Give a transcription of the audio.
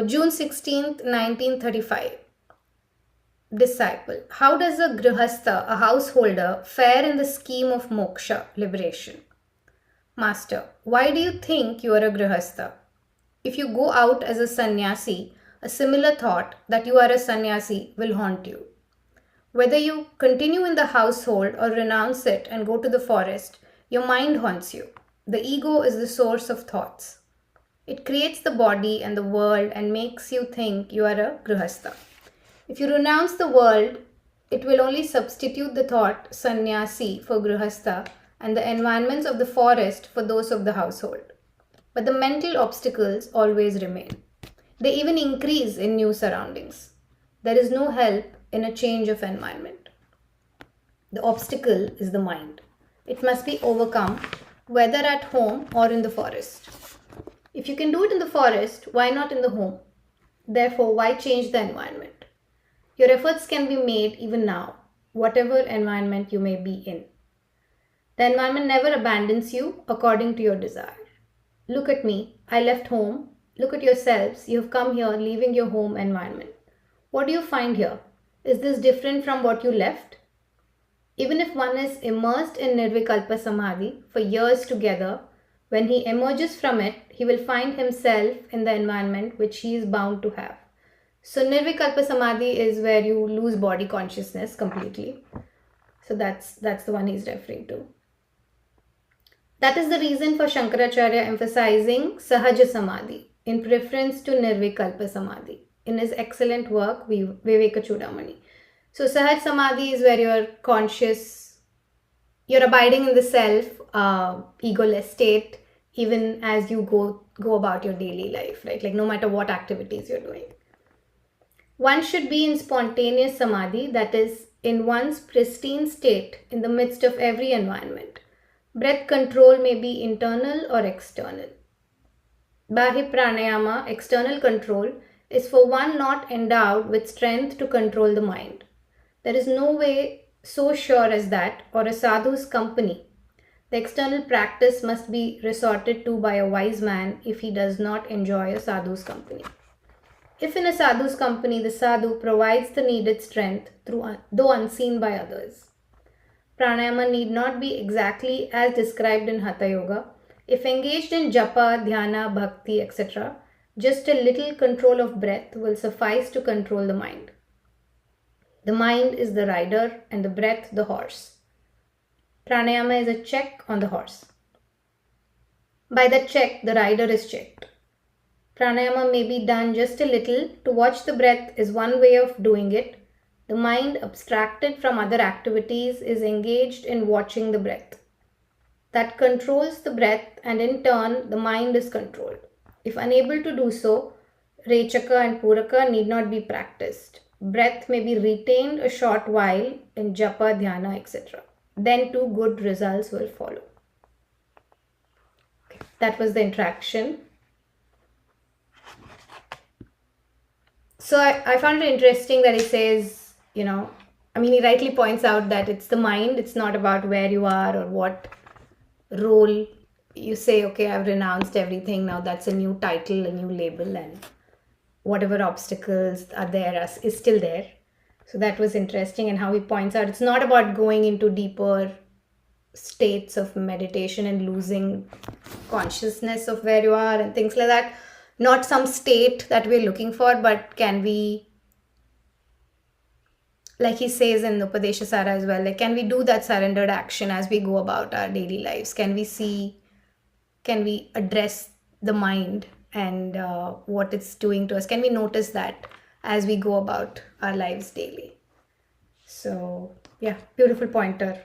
June 16th, 1935. Disciple. How does a grihastha, a householder, fare in the scheme of moksha, liberation? Master. Why do you think you are a grihastha? If you go out as a sannyasi, a similar thought that you are a sannyasi will haunt you. Whether you continue in the household or renounce it and go to the forest, your mind haunts you. The ego is the source of thoughts. It creates the body and the world and makes you think you are a grihastha. If you renounce the world, it will only substitute the thought sannyasi for grihastha and the environments of the forest for those of the household. But the mental obstacles always remain. They even increase in new surroundings. There is no help in a change of environment. The obstacle is the mind. It must be overcome, whether at home or in the forest. If you can do it in the forest, why not in the home? Therefore, why change the environment? Your efforts can be made even now, whatever environment you may be in. The environment never abandons you according to your desire. Look at me, I left home. Look at yourselves, you have come here leaving your home environment. What do you find here? Is this different from what you left? Even if one is immersed in Nirvikalpa Samadhi for years together, when he emerges from it, he will find himself in the environment which he is bound to have. So Nirvikalpa Samadhi is where you lose body consciousness completely. So that's the one he's referring to. That is the reason for Shankaracharya emphasizing Sahaja Samadhi in preference to Nirvikalpa Samadhi in his excellent work Viveka Chudamani. So Sahaj Samadhi is where you're conscious, you're abiding in the self, egoless state, even as you go about your daily life, right? Like no matter what activities you're doing. One should be in spontaneous samadhi, that is, in one's pristine state in the midst of every environment. Breath control may be internal or external. Bahi pranayama, external control, is for one not endowed with strength to control the mind. There is no way so sure as that, or a sadhu's company. The external practice must be resorted to by a wise man if he does not enjoy a sadhu's company. If in a sadhu's company, the sadhu provides the needed strength, though unseen by others. Pranayama need not be exactly as described in Hatha Yoga. If engaged in japa, dhyana, bhakti, etc., just a little control of breath will suffice to control the mind. The mind is the rider and the breath the horse. Pranayama is a check on the horse. By that check, the rider is checked. Pranayama may be done just a little. To watch the breath is one way of doing it. The mind, abstracted from other activities, is engaged in watching the breath. That controls the breath, and in turn, the mind is controlled. If unable to do so, Rechaka and Puraka need not be practiced. Breath may be retained a short while in japa, dhyana, etc. Then too good results will follow. Okay, that was the interaction. So I found it interesting that he says, he rightly points out that it's the mind, it's not about where you are or what role you say, okay, I've renounced everything, now that's a new title, a new label, and whatever obstacles are there is still there. So that was interesting, and how he points out it's not about going into deeper states of meditation and losing consciousness of where you are and things like that. Not some state that we're looking for, but can we, like he says in Upadesha Sara as well, like can we do that surrendered action as we go about our daily lives? Can we address the mind and what it's doing to us? Can we notice that as we go about our lives daily? So yeah, beautiful pointer.